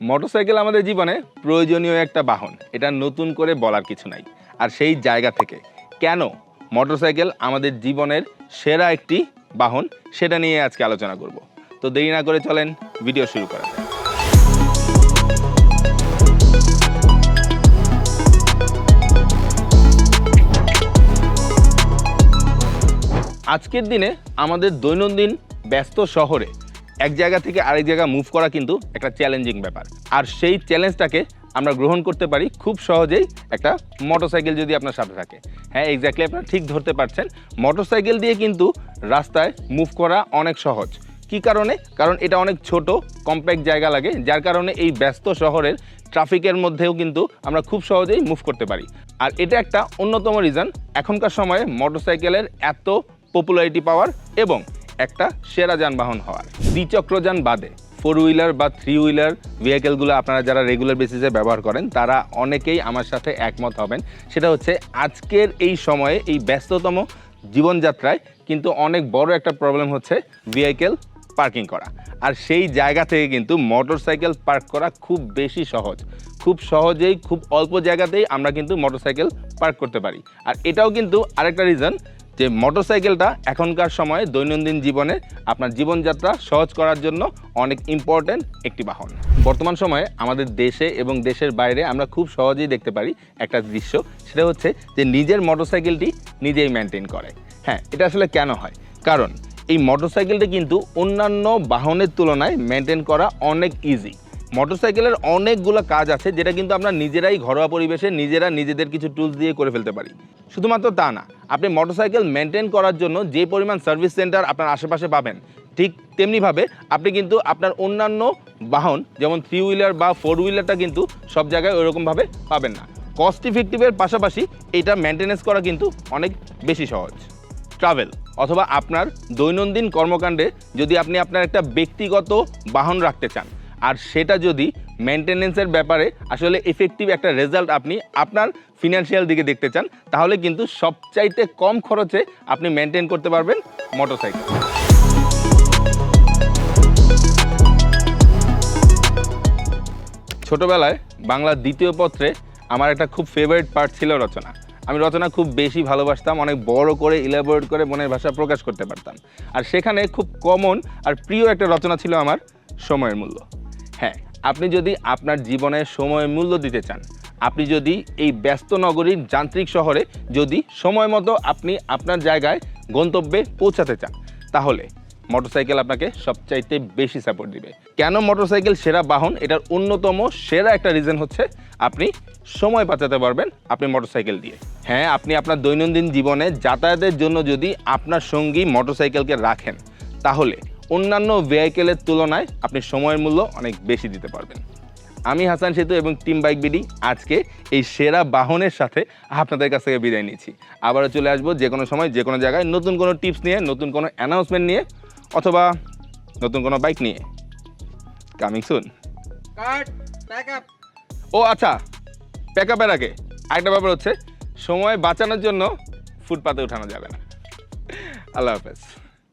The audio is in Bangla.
মোটরসাইকেল আমাদের জীবনে প্রয়োজনীয় একটা বাহন, এটা নতুন করে বলার কিছু নাই। আর সেই জায়গা থেকে কেন মোটরসাইকেল আমাদের জীবনের সেরা একটি বাহন, সেটা নিয়ে আজকে আলোচনা করব। তো দেরি না করে চলেন ভিডিও শুরু করা যায়। আজকের দিনে আমাদের দৈনন্দিন ব্যস্ত শহরে এক জায়গা থেকে আরেক জায়গা মুভ করা কিন্তু একটা চ্যালেঞ্জিং ব্যাপার। আর সেই চ্যালেঞ্জটাকে আমরা গ্রহণ করতে পারি খুব সহজেই একটা মোটরসাইকেল যদি আপনার সাথে থাকে। হ্যাঁ, এক্স্যাক্টলি আপনারা ঠিক ধরতে পারছেন, মোটরসাইকেল দিয়ে কিন্তু রাস্তায় মুভ করা অনেক সহজ। কি কারণে? কারণ এটা অনেক ছোট, কম্প্যাক্ট জায়গা লাগে, যার কারণে এই ব্যস্ত শহরের ট্রাফিকের মধ্যেও কিন্তু আমরা খুব সহজেই মুভ করতে পারি। আর এটা একটা অন্যতম রিজন এখনকার সময়ে মোটরসাইকেলের এত পপুলারিটি পাওয়ার এবং একটা সেরা যানবাহন হওয়ার। দ্বিচক্রযান বাদে 4 হুইলার বা 3 হুইলার ভেহিকেলগুলো আপনারা যারা রেগুলার বেসিসে ব্যবহার করেন তারা অনেকেই আমার সাথে একমত হবেন। সেটা হচ্ছে আজকের এই সময়ে এই ব্যস্ততম জীবনযাত্রায় কিন্তু অনেক বড় একটা প্রবলেম হচ্ছে ভেহিকেল পার্কিং করা। আর সেই জায়গা থেকে কিন্তু মোটরসাইকেল পার্ক করা খুব বেশি সহজ, খুব সহজেই খুব অল্প জায়গাতেই আমরা কিন্তু মোটরসাইকেল পার্ক করতে পারি। আর এটাও কিন্তু আরেকটা রিজন যে মোটরসাইকেলটা এখনকার সময়ে দৈনন্দিন জীবনে আপনার জীবনযাত্রা সহজ করার জন্য অনেক ইম্পর্ট্যান্ট একটি বাহন। বর্তমান সময়ে আমাদের দেশে এবং দেশের বাইরে আমরা খুব সহজেই দেখতে পারি একটা দৃশ্য, সেটা হচ্ছে যে নিজের মোটরসাইকেলটি নিজেই মেনটেন করে। হ্যাঁ, এটা আসলে কেন হয়? কারণ এই মোটরসাইকেলটি কিন্তু অন্যান্য বাহনের তুলনায় মেনটেন করা অনেক ইজি। মোটরসাইকেলের অনেকগুলো কাজ আছে যেটা কিন্তু আমরা নিজেরাই ঘরোয়া পরিবেশে নিজেদের কিছু টুলস দিয়ে করে ফেলতে পারি। শুধুমাত্র তা না, আপনি মোটরসাইকেল মেনটেন করার জন্য যে পরিমাণ সার্ভিস সেন্টার আপনার আশেপাশে পাবেন, ঠিক তেমনিভাবে আপনি কিন্তু আপনার অন্যান্য বাহন যেমন 3 হুইলার বা 4 হুইলারটা কিন্তু সব জায়গায় ওইরকমভাবে পাবেন না। কস্ট ইফেক্টিভের পাশাপাশি এটা মেনটেনেন্স করা কিন্তু অনেক বেশি সহজ। ট্রাভেল অথবা আপনার দৈনন্দিন কর্মকাণ্ডে যদি আপনি আপনার একটা ব্যক্তিগত বাহন রাখতে চান আর সেটা যদি মেনটেনেন্সের ব্যাপারে আসলে এফেক্টিভ একটা রেজাল্ট আপনি আপনার ফিনান্সিয়াল দিকে দেখতে চান, তাহলে কিন্তু সবচাইতে কম খরচে আপনি মেনটেন করতে পারবেন মোটরসাইকেল। ছোটবেলায় বাংলা দ্বিতীয় পত্রে আমার একটা খুব ফেভারিট পার্ট ছিল রচনা। আমি রচনা খুব বেশি ভালোবাসতাম, অনেক বড় করে ইলাবোরেট করে মনের ভাষা প্রকাশ করতে পারতাম। আর সেখানে খুব কমন আর প্রিয় একটা রচনা ছিল আমার সময়ের মূল্য। হ্যাঁ, আপনি যদি আপনার জীবনে সময়ের মূল্য দিতে চান, আপনি যদি এই ব্যস্ত নগরীর যান্ত্রিক শহরে যদি সময় মতো আপনি আপনার জায়গায় গন্তব্যে পৌঁছাতে চান, তাহলে মোটরসাইকেল আপনাকে সবচাইতে বেশি সাপোর্ট দিবে। কেন মোটরসাইকেল সেরা বাহন? এটার অন্যতম সেরা একটা রিজন হচ্ছে আপনি সময় বাঁচাতে পারবেন আপনি মোটরসাইকেল দিয়ে। হ্যাঁ, আপনি আপনার দৈনন্দিন জীবনে যাতায়াতের জন্য যদি আপনার সঙ্গী মোটরসাইকেলকে রাখেন, তাহলে অন্যান্য ভেহিকেলের তুলনায় আপনি সময়ের মূল্য অনেক বেশি দিতে পারবেন। আমি হাসান সেতু এবং টিম বাইক বিডি আজকে এই সেরা বাহনের সাথে আপনাদের কাছ থেকে বিদায় নিচ্ছি। আবারও চলে আসবো যে কোনো সময় যে কোনো জায়গায় নতুন কোনো টিপস নিয়ে, নতুন কোনো অ্যানাউন্সমেন্ট নিয়ে, অথবা নতুন কোনো বাইক নিয়ে। Coming soon. ও আচ্ছা, প্যাক আপের আগে আরেকটা ব্যাপার হচ্ছে সময় বাঁচানোর জন্য ফুটপাতে উঠানো যাবে না। আল্লাহ হাফেজ।